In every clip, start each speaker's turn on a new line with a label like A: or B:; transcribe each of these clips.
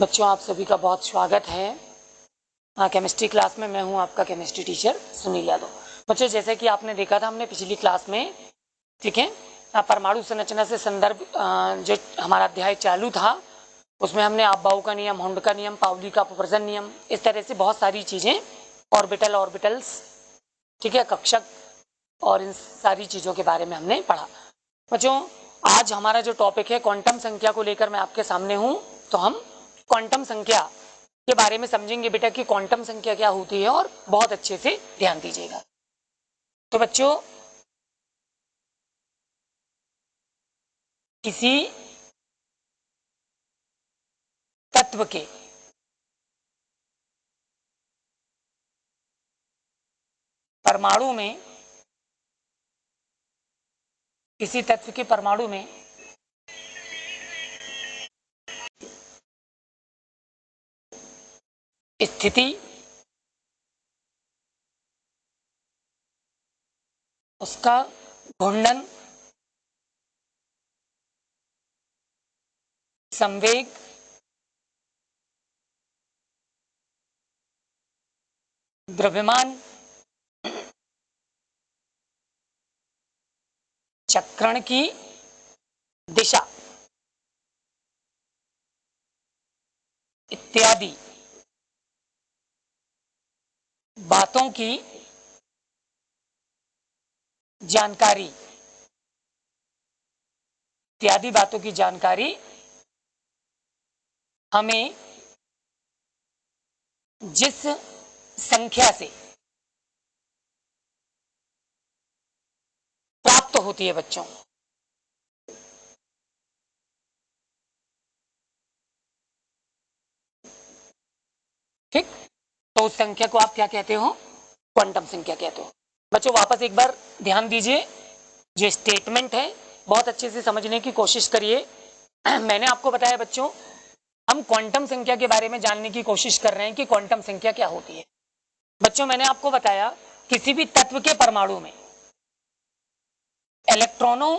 A: बच्चों, आप सभी का बहुत स्वागत है केमिस्ट्री क्लास में। मैं हूं आपका केमिस्ट्री टीचर सुनील यादव। बच्चों, जैसे कि आपने देखा था हमने पिछली क्लास में, ठीक है, परमाणु संरचना से संदर्भ जो हमारा अध्याय चालू था उसमें हमने आपबाउ का नियम, हुंड का नियम, पाउली का अपवर्जन नियम, इस तरह से बहुत सारी चीज़ें, ऑर्बिटल्स, ठीक है, कक्षक और इन सारी चीज़ों के बारे में हमने पढ़ा। बच्चों, आज हमारा जो टॉपिक है क्वांटम संख्या को लेकर मैं आपके सामने हूं। तो हम क्वांटम संख्या के बारे में समझेंगे बेटा कि क्वांटम संख्या क्या होती है, और बहुत अच्छे से ध्यान दीजिएगा। तो बच्चों, किसी तत्व के परमाणु में, किसी तत्व के परमाणु में स्थिति, उसका घूर्णन, संवेग, द्रव्यमान, चक्रण की दिशा इत्यादि बातों की जानकारी, हमें जिस संख्या से प्राप्त होती है बच्चों, ठीक, तो उस संख्या को आप क्या कहते हो? क्वांटम संख्या कहते हो। बच्चों, वापस एक बार ध्यान दीजिए, जो स्टेटमेंट है बहुत अच्छे से समझने की कोशिश करिए। मैंने आपको बताया बच्चों, हम क्वांटम संख्या के बारे में जानने की कोशिश कर रहे हैं कि क्वांटम संख्या क्या होती है। बच्चों, मैंने आपको बताया किसी भी तत्व के परमाणु में इलेक्ट्रॉनों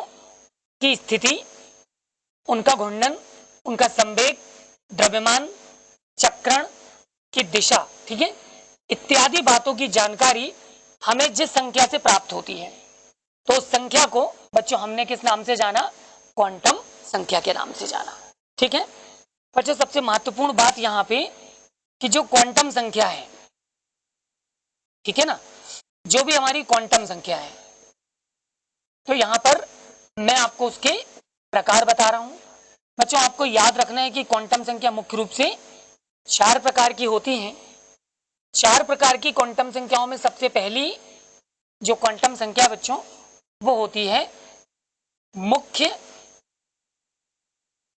A: की स्थिति, उनका घूर्णन, उनका संवेग, द्रव्यमान, चक्रण की दिशा, ठीक है, इत्यादि बातों की जानकारी हमें जिस संख्या से प्राप्त होती है, तो उस संख्या को बच्चों हमने किस नाम से जाना? क्वांटम संख्या के नाम से जाना। ठीक है बच्चों, सबसे महत्वपूर्ण बात यहां पे कि जो क्वांटम संख्या है, ठीक है ना, जो भी हमारी क्वांटम संख्या है, तो यहां पर मैं आपको उसके प्रकार बता रहा हूं। बच्चों, आपको याद रखना है कि क्वांटम संख्या मुख्य रूप से 4 प्रकार की होती हैं। 4 प्रकार की क्वांटम संख्याओं में सबसे पहली जो क्वांटम संख्या बच्चों, वो होती है मुख्य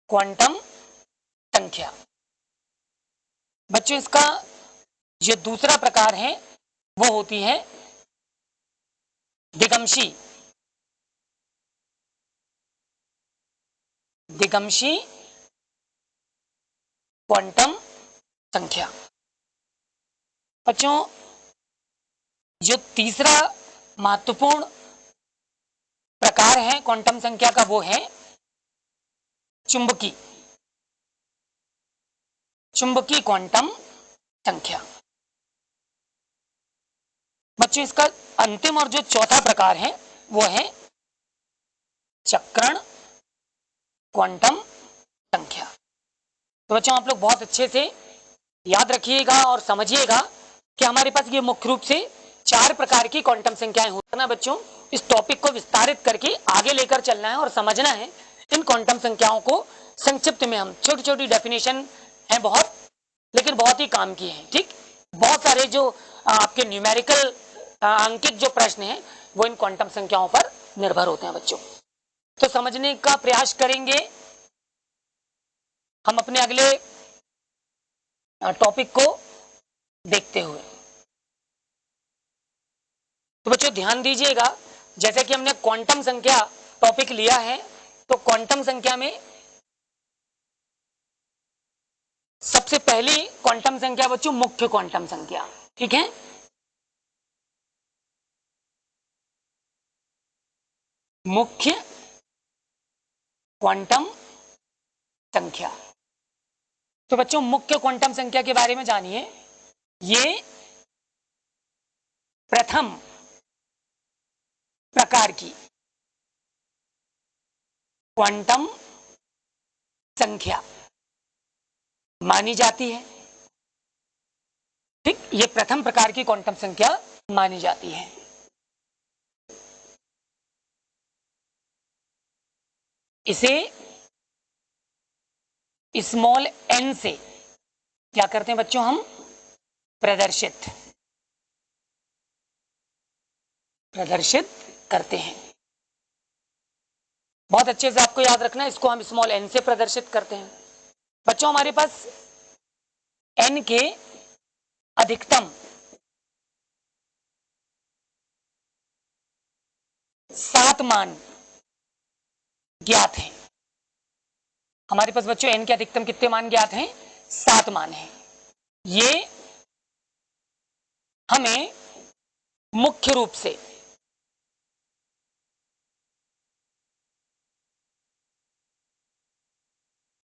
A: क्वांटम संख्या। बच्चों, इसका जो दूसरा प्रकार है वो होती है दिगंशी क्वांटम संख्या। बच्चों, जो तीसरा महत्वपूर्ण प्रकार है क्वांटम संख्या का, वो है चुंबकी क्वांटम संख्या। बच्चों, इसका अंतिम और जो चौथा प्रकार है वो है चक्रण क्वांटम संख्या। तो बच्चों, आप लोग बहुत अच्छे से याद रखिएगा और समझिएगा कि हमारे पास ये मुख्य रूप से 4 प्रकार की क्वांटम संख्याएं होती है ना बच्चों। इस टॉपिक को विस्तारित करके आगे लेकर चलना है और समझना है इन क्वांटम संख्याओं को। संक्षिप्त में हम छोटी छोटी डेफिनेशन है बहुत, लेकिन बहुत ही काम की है। ठीक, बहुत सारे जो आपके न्यूमेरिकल अंकित जो प्रश्न हैं वो इन क्वांटम संख्याओं पर निर्भर होते हैं बच्चों। तो समझने का प्रयास करेंगे हम अपने अगले टॉपिक को देखते हुए। तो बच्चों, ध्यान दीजिएगा, जैसे कि हमने क्वांटम संख्या टॉपिक लिया है, तो क्वांटम संख्या में सबसे पहली क्वांटम संख्या बच्चों मुख्य क्वांटम संख्या। ठीक है, मुख्य क्वांटम संख्या। तो बच्चों मुख्य क्वांटम संख्या के बारे में जानिए। ये प्रथम प्रकार की क्वांटम संख्या मानी जाती है। ठीक, ये प्रथम प्रकार की क्वांटम संख्या मानी जाती है। इसे स्मॉल एन से क्या करते हैं बच्चों, हम प्रदर्शित करते हैं। बहुत अच्छे से आपको याद रखना है, इसको हम स्मॉल एन से प्रदर्शित करते हैं। बच्चों हमारे पास एन के अधिकतम 7 मान ज्ञात हैं। हमारे पास बच्चों एन के अधिकतम कितने मान ज्ञात हैं? 7 मान हैं। ये हमें मुख्य रूप से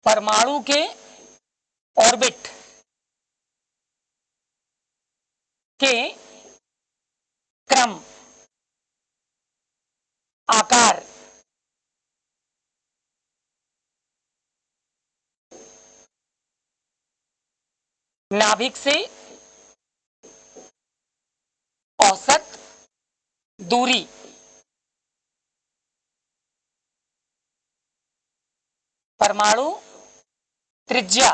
A: परमाणु के ऑर्बिट के क्रम, आकार, नाभिक से औसत दूरी, परमाणु त्रिज्या,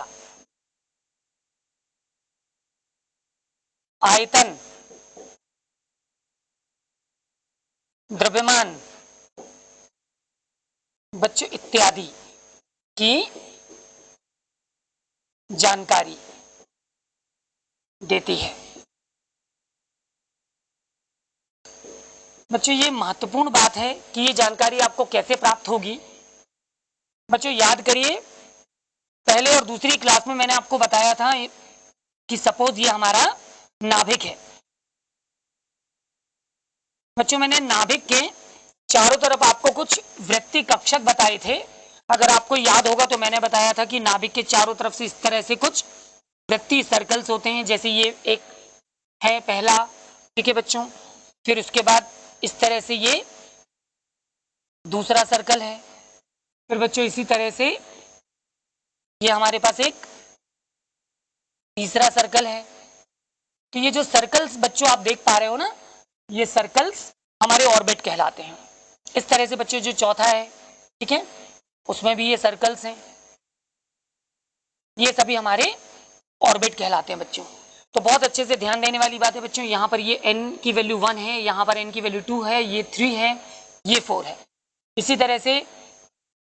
A: आयतन, द्रव्यमान बच्चों इत्यादि की जानकारी देती है। बच्चों ये महत्वपूर्ण बात है कि ये जानकारी आपको कैसे प्राप्त होगी। बच्चों याद करिए, पहले और दूसरी क्लास में मैंने आपको बताया था कि सपोज ये हमारा नाभिक है। बच्चों मैंने नाभिक के चारों तरफ आपको कुछ वृत्तीय कक्षक बताए थे। अगर आपको याद होगा तो मैंने बताया था कि नाभिक के चारों तरफ से इस तरह से कुछ वृत्तीय सर्कल्स होते हैं। जैसे ये एक है पहला, ठीक है बच्चों, फिर उसके बाद इस तरह से ये दूसरा सर्कल है, फिर बच्चों इसी तरह से ये हमारे पास एक तीसरा सर्कल है। तो ये जो सर्कल्स बच्चों आप देख पा रहे हो ना, ये सर्कल्स हमारे ऑर्बिट कहलाते हैं। इस तरह से बच्चों जो चौथा है, ठीक है, उसमें भी ये सर्कल्स हैं, ये सभी हमारे ऑर्बिट कहलाते हैं बच्चों। तो बहुत अच्छे से ध्यान देने वाली बात है बच्चों, यहाँ पर ये n की वैल्यू 1 है, यहाँ पर n की वैल्यू 2 है, ये 3 है, ये 4 है। इसी तरह से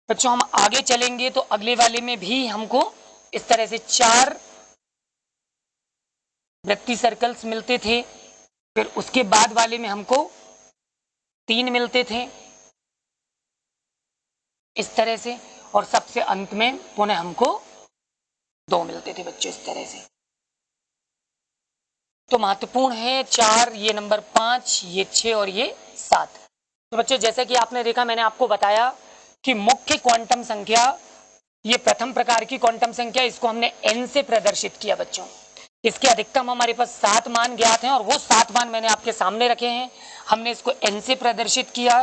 A: बच्चों हम आगे चलेंगे तो अगले वाले में भी हमको इस तरह से 4 वृत्तीय सर्कल्स मिलते थे, फिर उसके बाद वाले में हमको 3 मिलते थे इस तरह से, और सबसे अंत में पुनः हमको 2 मिलते थे बच्चों इस तरह से। तो महत्वपूर्ण है 4, ये नंबर 5, ये 6 और ये 7। तो बच्चों जैसा कि आपने देखा, मैंने आपको बताया कि मुख्य क्वांटम संख्या, ये प्रथम प्रकार की क्वांटम संख्या, इसको हमने n से प्रदर्शित किया बच्चों। इसके अधिकतम हमारे पास 7 मान ज्ञात हैं और वो 7 मान मैंने आपके सामने रखे हैं। हमने इसको n से प्रदर्शित किया।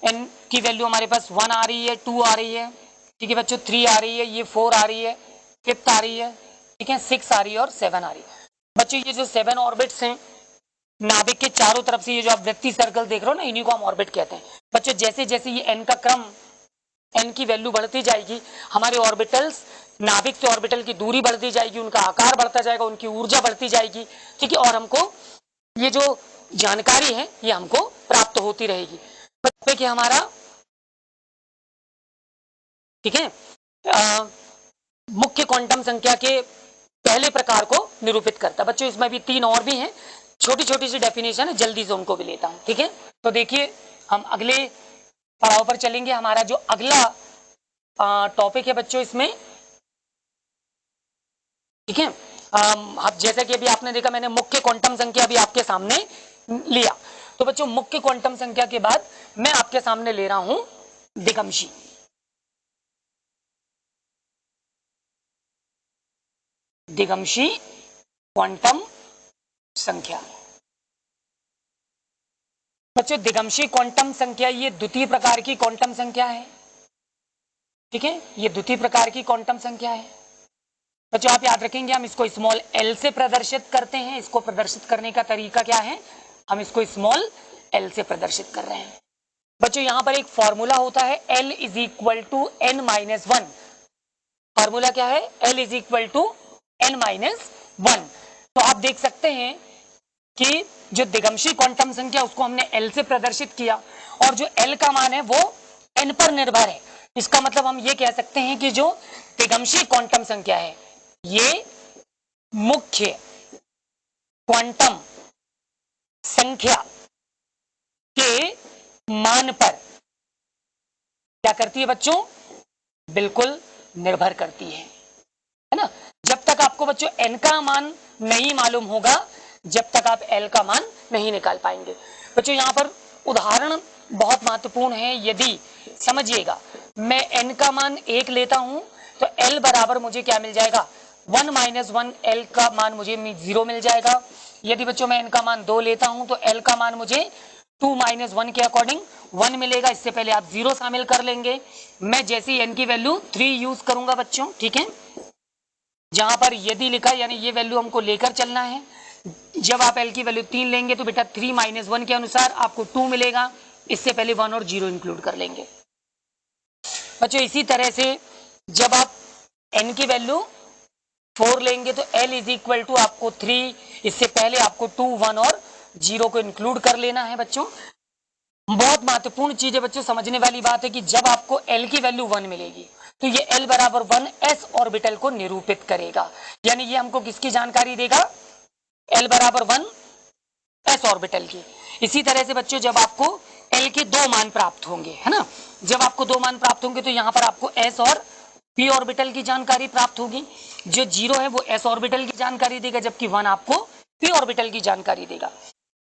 A: n की वैल्यू हमारे पास 1 आ रही है, 2 आ रही है, ठीक है बच्चों, 3 आ रही है, ये 4 आ रही है, 5th आ रही है, ठीक है, 6 आ रही है और 7 आ रही है। बच्चों ये जो 7 ऑर्बिट्स हैं नाभिक के चारों तरफ से, ये जो आप वृत्तीय सर्कल देख रहे हो ना, इन्हीं को हम ऑर्बिट कहते हैं बच्चों। जैसे जैसे ये n का क्रम, n की वैल्यू बढ़ती जाएगी, हमारे ऑर्बिटल्स, नाभिक से ऑर्बिटल की दूरी बढ़ती जाएगी, उनका आकार बढ़ता जाएगा, उनकी ऊर्जा बढ़ती जाएगी, ठीक है, और हमको ये जो जानकारी है ये हमको प्राप्त होती रहेगी। बच्चे कि हमारा, ठीक है, मुख्य क्वांटम संख्या के पहले प्रकार को निरूपित करता है बच्चों। इसमें भी 3 और भी हैं, छोटी छोटी सी डेफिनेशन है, जल्दी से उनको भी लेता हूं, ठीक है। तो देखिए हम अगले पड़ाव पर चलेंगे। हमारा जो अगला टॉपिक है बच्चों इसमें, ठीक है, अब जैसा कि अभी आपने देखा, मैंने मुख्य क्वांटम संख्या भी आपके सामने लिया। तो बच्चों मुख्य क्वांटम संख्या के बाद मैं आपके सामने ले रहा हूं दिगंशी। दिगंशी क्वांटम संख्या। बच्चों दिगंशी क्वांटम संख्या ये द्वितीय प्रकार की क्वांटम संख्या है, ठीक है, ये द्वितीय प्रकार की क्वांटम संख्या है। बच्चों आप याद रखेंगे हम इसको स्मॉल एल से प्रदर्शित करते हैं। इसको प्रदर्शित करने का तरीका क्या है, हम इसको स्मॉल एल से प्रदर्शित कर रहे हैं। बच्चों यहां पर एक फॉर्मूला होता है L is equal to n minus one. Formula क्या है, L is equal to n minus one. तो आप देख सकते हैं कि जो दिगंशी क्वांटम संख्या उसको हमने L से प्रदर्शित किया और जो L का मान है वो n पर निर्भर है। इसका मतलब हम ये कह सकते हैं कि जो दिगंशी क्वांटम संख्या है ये मुख्य क्वांटम संख्या के मान पर क्या करती है बच्चों, बिल्कुल निर्भर करती है ना। जब तक आपको बच्चों n का मान नहीं मालूम होगा जब तक आप L का मान नहीं निकाल पाएंगे। बच्चों यहां पर उदाहरण बहुत महत्वपूर्ण है, यदि समझिएगा मैं n का मान 1 लेता हूं तो L बराबर मुझे क्या मिल जाएगा, 1 माइनस 1, L का मान मुझे 0 मिल जाएगा। यदि बच्चों मैं n का मान 2 लेता हूं तो L का मान मुझे 2 माइनस 1 के अकॉर्डिंग 1 मिलेगा। इससे पहले आप 0 शामिल कर लेंगे। मैं जैसे ही n की वैल्यू 3 यूज करूंगा बच्चों, ठीक है, जहां पर यदि लिखा यानी ये वैल्यू हमको लेकर चलना है। जब आप L की वैल्यू 3 लेंगे तो बेटा 3 माइनस 1 के अनुसार आपको 2 मिलेगा। इससे पहले 1 और 0 इंक्लूड कर लेंगे। बच्चों इसी तरह से जब आप n की वैल्यू 4 लेंगे तो L इज इक्वल टू आपको 3, इससे पहले आपको 2, 1 और 0 को इंक्लूड कर लेना है। बच्चों बहुत महत्वपूर्ण चीज है बच्चों, समझने वाली बात है कि जब आपको L की वैल्यू 1 मिलेगी तो ये L बराबर 1 s ऑर्बिटल को निरूपित करेगा। यानी ये हमको किसकी जानकारी देगा, L बराबर 1 s ऑर्बिटल की। इसी तरह से बच्चों जब आपको L के 2 मान प्राप्त होंगे, है ना, जब आपको 2 मान प्राप्त होंगे तो यहां पर आपको s और p ऑर्बिटल की जानकारी प्राप्त होगी। जो 0 है वो s ऑर्बिटल की जानकारी देगा जबकि 1 आपको p ऑर्बिटल की जानकारी देगा।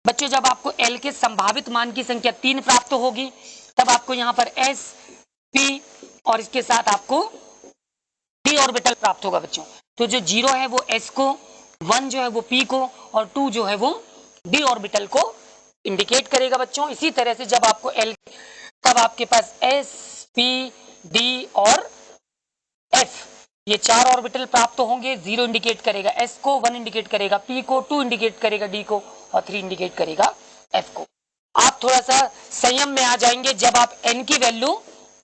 A: बच्चों जब आपको L के संभावित मान की संख्या 3 प्राप्त होगी तब आपको यहां पर s p और इसके साथ आपको p ऑर्बिटल प्राप्त होगा। बच्चों तो जो 0 है वो s को, 1 जो है वो p को और 2 जो है वो d ऑर्बिटल को इंडिकेट करेगा। बच्चों इसी तरह से जब आपको L तब आपके पास s p d और f ये 4 ऑर्बिटल प्राप्त होंगे। 0 इंडिकेट करेगा s को, 1 इंडिकेट करेगा p को, 2 इंडिकेट करेगा d को और 3 इंडिकेट करेगा f को। आप थोड़ा सा संयम में आ जाएंगे जब आप n की वैल्यू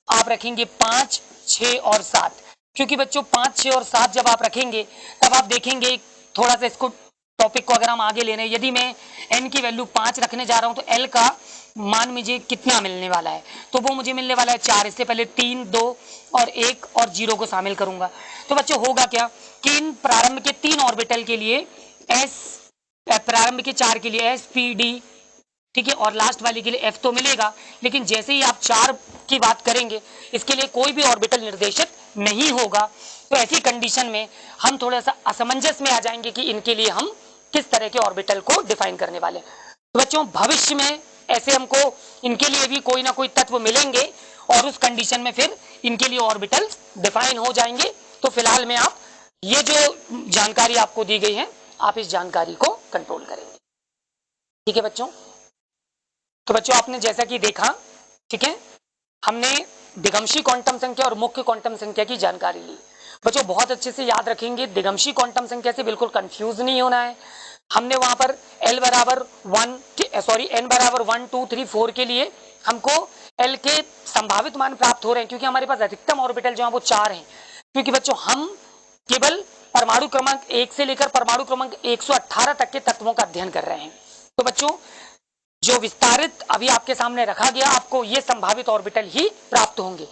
A: आप रखेंगे 5, 6 और 7, क्योंकि बच्चों 5, 6 और 7 जब आप रखेंगे तब आप देखेंगे थोड़ा सा इसको टॉपिक को अगर हम आगे ले रहे हैं, यदि मैं n की वैल्यू 5 रखने जा रहा हूं तो L का मान मुझे कितना मिलने वाला है, तो वो मुझे मिलने वाला है 4। इससे पहले 3, 2 और 1 और 0 को शामिल करूंगा तो बच्चों होगा क्या कि इन प्रारंभ के 3 ऑर्बिटल के लिए s, प्रारंभ के 4 के लिए s p d, ठीक है, और लास्ट वाली के लिए f तो मिलेगा। लेकिन जैसे ही आप 4 की बात करेंगे इसके लिए कोई भी ऑर्बिटल निर्देशित नहीं होगा। तो ऐसी कंडीशन में हम थोड़ा सा असमंजस में आ जाएंगे कि इनके लिए हम किस तरह के ऑर्बिटल को डिफाइन करने वाले। तो बच्चों भविष्य में ऐसे हमको इनके लिए भी कोई ना कोई तत्व मिलेंगे और उस कंडीशन में फिर इनके लिए ऑर्बिटल डिफाइन हो जाएंगे। तो फिलहाल में आप ये जो जानकारी आपको दी गई है आप इस जानकारी को कंट्रोल करेंगे, ठीक है बच्चों। तो बच्चों आपने जैसा कि देखा, ठीक है, हमने दिगंशी क्वांटम संख्या और मुख्य क्वांटम संख्या की जानकारी ली। बच्चों बहुत अच्छे से याद रखेंगे, दिगंशी क्वांटम संख्या से बिल्कुल कंफ्यूज नहीं होना है। हमने वहां पर L बराबर 1 N बराबर 1 2 3 4 के लिए हमको L के संभावित मान प्राप्त हो रहे हैं क्योंकि हमारे पास अधिकतम ऑर्बिटल जो है वो 4 हैं। क्योंकि बच्चों हम केवल परमाणु क्रमांक 1 से लेकर परमाणु क्रमांक 118 तक के तत्वों का अध्ययन कर रहे हैं। तो बच्चों जो विस्तारित अभी आपके सामने रखा गया आपको ये संभावित ऑर्बिटल ही प्राप्त होंगे।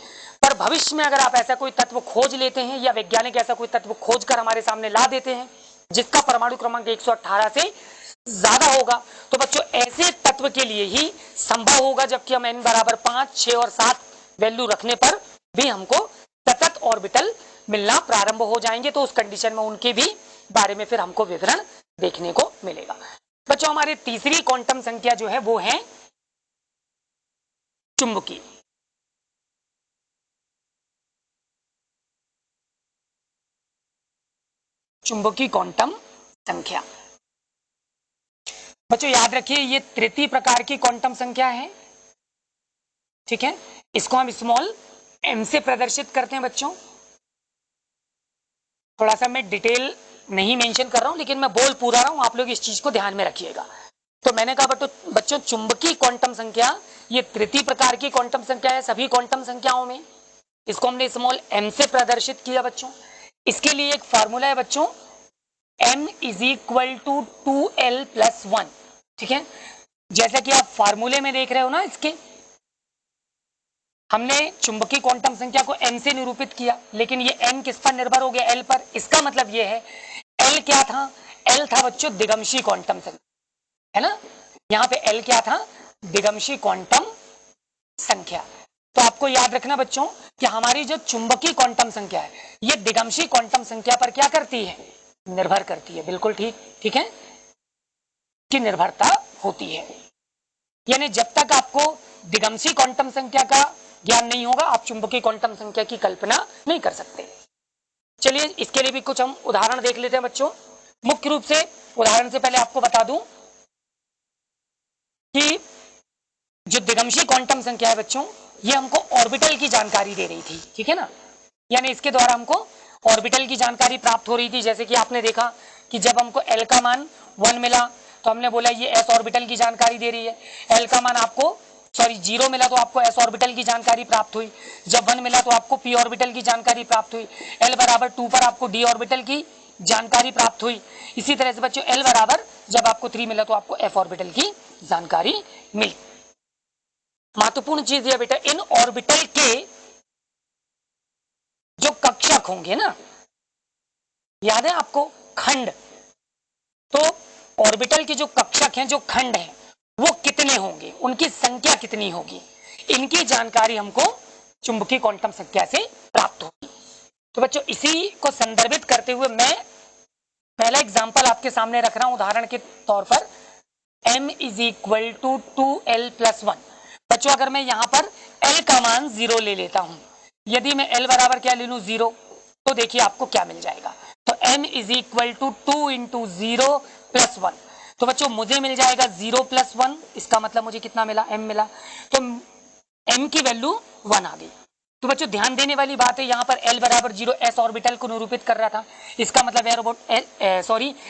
A: पर भविष्य में अगर आप ऐसा कोई तत्व खोज लेते हैं या वैज्ञानिक ऐसा कोई तत्व खोज कर हमारे सामने ला देते हैं जिसका परमाणु क्रमांक 118 से ज्यादा होगा तो बच्चों ऐसे तत्व के लिए ही संभव होगा जबकि हम n बराबर 5, 6 और 7 वैल्यू रखने पर भी हमको सतत ऑर्बिटल मिलना प्रारंभ हो जाएंगे। तो उस कंडीशन में उनके भी बारे में फिर हमको विवरण देखने को मिलेगा। बच्चों हमारी तीसरी क्वांटम संख्या जो है वो है चुंबकीय। चुंबकीय क्वांटम संख्या। बच्चों याद रखिए ये तृतीय प्रकार की क्वांटम संख्या है, ठीक है। इसको हम स्मॉल m से प्रदर्शित करते हैं बच्चों। थोड़ा सा मैं डिटेल नहीं मेंशन कर रहा हूं, लेकिन मैं बोल पूरा रहा हूं, आप लोग इस चीज को ध्यान में रखिएगा। तो मैंने कहा बच्चों चुंबकीय क्वांटम संख्या ये तृतीय प्रकार की क्वांटम संख्या है सभी क्वांटम संख्याओं में। इसको हमने स्मॉल m से प्रदर्शित किया बच्चों। इसके लिए एक फॉर्मूला है बच्चों, m is equal to 2l+1, ठीक है। जैसा कि आप फार्मूले में देख रहे हो ना, इसके हमने चुंबकीय क्वांटम संख्या को m से निरूपित किया, लेकिन ये m किस पर निर्भर हो गया, l पर। इसका मतलब ये है l क्या था, l था बच्चों दिगंशीय क्वांटम संख्या, है ना। यहाँ पे l क्या था, दिगंशीय क्वांटम संख्या। तो आपको याद रखना बच्चों कि हमारी जो चुंबकीय क्वांटम संख्या है ये दिगंशीय क्वांटम संख्या पर क्या करती है, निर्भर करती है। बिल्कुल ठीक, ठीक है, की निर्भरता होती है। यानी जब तक आपको दिगंशीय क्वांटम संख्या का ज्ञान नहीं होगा आप चुंबकीय क्वांटम संख्या की कल्पना नहीं कर सकते। चलिए इसके लिए भी कुछ हम उदाहरण देख लेते हैं बच्चों। मुख्य रूप से उदाहरण से पहले आपको बता दूं कि जो दिगंशीय क्वांटम संख्या है बच्चों ये हमको ऑर्बिटल की जानकारी दे रही थी, ठीक है ना। यानी इसके द्वारा हमको ऑर्बिटल की जानकारी प्राप्त हो रही थी। जैसे कि आपने देखा कि जब हमको L का मान 1 मिला तो हमने बोला ये s ऑर्बिटल की जानकारी दे रही है। L का मान आपको 0 मिला तो आपको s ऑर्बिटल की जानकारी प्राप्त हुई। जब 1 मिला तो आपको p ऑर्बिटल की जानकारी प्राप्त हुई। L बराबर 2 पर आपको d ऑर्बिटल की जानकारी प्राप्त हुई। इसी तरह से बच्चों L बराबर जब आपको 3 मिला तो आपको f ऑर्बिटल की जानकारी मिली। महत्वपूर्ण चीज यह बेटा, इन ऑर्बिटल के जो कक्षक होंगे ना, याद है आपको खंड, तो ऑर्बिटल के जो कक्षक हैं, जो खंड हैं, वो कितने होंगे, उनकी संख्या कितनी होगी, इनकी जानकारी हमको चुंबकीय क्वांटम संख्या से प्राप्त होगी। तो बच्चों इसी को संदर्भित करते हुए मैं पहला एग्जांपल आपके सामने रख रहा हूं उदाहरण के तौर पर। m is equal to 2l+1। बच्चों अगर मैं यहां पर l का मान 0 ले लेता हूं, यदि मैं l बराबर क्या ले लूं 0, तो देखिए आपको क्या मिल जाएगा। तो m is equal to 2 into 0+1। तो बच्चों मुझे मिल जाएगा 0+1, इसका मतलब मुझे कितना मिला, m मिला। तो m की वैल्यू 1 आ गई। तो बच्चों ध्यान देने वाली बात है, यहां पर l बराबर 0 s ऑर्बिटल को निरूपित कर रहा था। इसका मतलब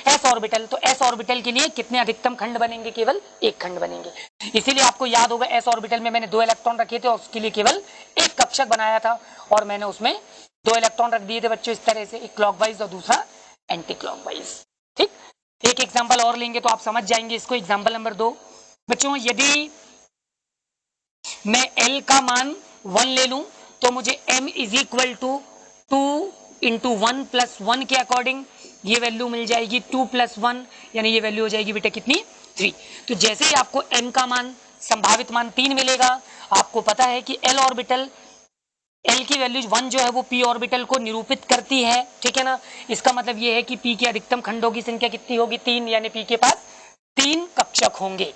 A: s ऑर्बिटल, तो s ऑर्बिटल के लिए कितने अधिकतम खंड बनेंगे, केवल एक खंड बनेंगे। इसीलिए आपको याद होगा s ऑर्बिटल में मैंने 2 इलेक्ट्रॉन रखे थे और उसके लिए केवल एक कक्षक बनाया था और मैंने उसमें 2 इलेक्ट्रॉन रख दिए थे बच्चों इस तरह से, एक क्लॉकवाइज और दूसरा एंटी क्लॉकवाइज। ठीक, एक एग्जाम्पल और लेंगे तो आप समझ जाएंगे इसको। एग्जाम्पल नंबर 2 बच्चों, यदि मैं l का मान 1 ले लूं तो मुझे m is equal to 2 into 1+1 के अकॉर्डिंग ये वैल्यू मिल जाएगी 2+1, यानी ये वैल्यू हो जाएगी बेटा कितनी, 3। तो जैसे ही आपको m का मान संभावित मान 3 मिलेगा, आपको पता है कि l ऑर्बिटल, l की वैल्यू 1 जो है वो p ऑर्बिटल को निरूपित करती है, ठीक है ना। इसका मतलब ये है कि p के अधिकतम खंडों की संख्या कितनी होगी, 3, यानी p के पास 3 कक्षक होंगे।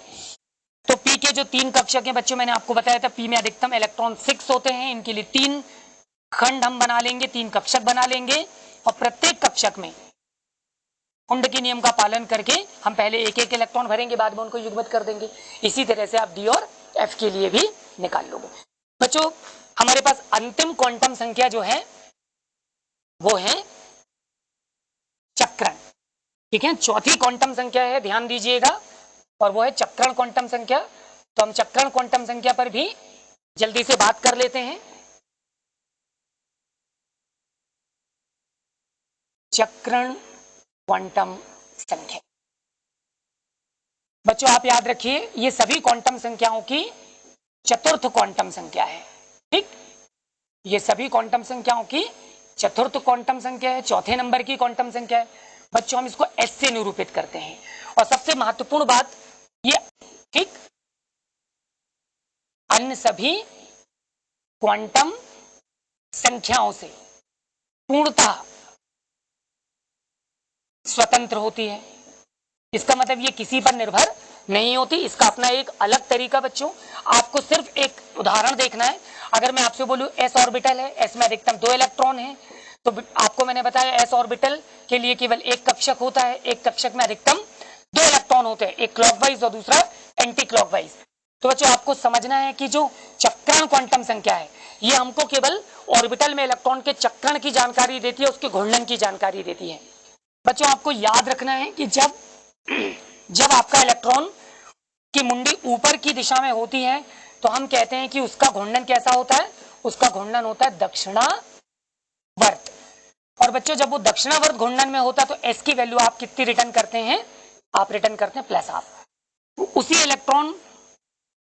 A: तो p के जो 3 कक्षक हैं बच्चों, मैंने आपको बताया था p में अधिकतम इलेक्ट्रॉन 6 होते हैं, इनके लिए 3 खंड हम बना लेंगे, 3 कक्षक बना लेंगे और प्रत्येक कक्षक में कुंड के नियम का पालन करके हम पहले एक एक इलेक्ट्रॉन भरेंगे, बाद में उनको युग्मित कर देंगे। इसी तरह से आप d और f के लिए भी निकाल लोगे। बच्चों हमारे पास अंतिम क्वांटम संख्या जो है वो है चक्रण, ठीक है। चौथी क्वांटम संख्या है, ध्यान दीजिएगा, और वो है चक्रण क्वांटम संख्या। तो हम चक्रण क्वांटम संख्या पर भी जल्दी से बात कर लेते हैं। चक्रण क्वांटम संख्या बच्चों आप याद रखिए ये सभी क्वांटम संख्याओं की चतुर्थ क्वांटम संख्या है, ठीक। ये सभी क्वांटम संख्याओं की चतुर्थ क्वांटम संख्या है, चौथे नंबर की क्वांटम संख्या है। बच्चों हम इसको s से निरूपित करते हैं। और सबसे महत्वपूर्ण बात ये, ठीक, अन्य सभी क्वांटम संख्याओं से पूर्णतः स्वतंत्र होती है। इसका मतलब ये किसी पर निर्भर नहीं होती। इसका अपना एक अलग तरीका बच्चों, आपको सिर्फ एक उदाहरण देखना है। अगर मैं आपसे बोलूं s ऑर्बिटल है, s में अधिकतम 2 इलेक्ट्रॉन है, तो आपको मैंने बताया s ऑर्बिटल के लिए केवल एक कक्षक होता है, एक कक्षक में अधिकतम 2 इलेक्ट्रॉन होते हैं, एक क्लॉकवाइज और दूसरा एंटी क्लॉकवाइज। तो बच्चों आपको समझना है कि जो चक्रण क्वांटम संख्या है ये हमको केवल ऑर्बिटल में इलेक्ट्रॉन के चक्रण की जानकारी देती है, उसके घूर्णन की जानकारी देती है। बच्चों आपको याद रखना है कि जब आपका इलेक्ट्रॉन की मुंडी ऊपर की दिशा में होती है तो हम कहते हैं कि उसका घूर्णन कैसा होता है, उसका घूर्णन होता है दक्षिणावर्त। और बच्चों जब वो दक्षिणावर्त घूर्णन में होता है तो एस की वैल्यू आप कितनी रिटर्न करते हैं, आप रिटर्न करते हैं +12। उसी इलेक्ट्रॉन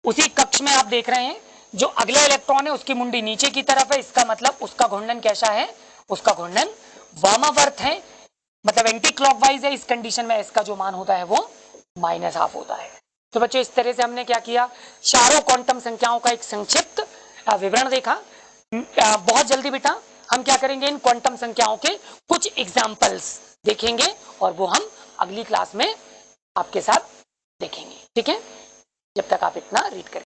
A: उसी कक्ष में आप देख रहे हैं जो अगला इलेक्ट्रॉन है उसकी मुंडी नीचे की तरफ है, इसका मतलब उसका घूर्णन कैसा है, उसका घूर्णन वामावर्त है, मतलब एंटी क्लॉकवाइज है। इस कंडीशन में इसका जो मान होता है वो -12 होता है। तो बच्चों इस तरह से हमने क्या किया, चारों क्वांटम संख्याओं का एक संक्षिप्त विवरण देखा। बहुत जल्दी बेटा हम क्या करेंगे, इन क्वांटम संख्याओं के कुछ एग्जाम्पल्स देखेंगे और वो हम अगली क्लास में आपके साथ देखेंगे, ठीक है। जब तक आप इतना रीड करें।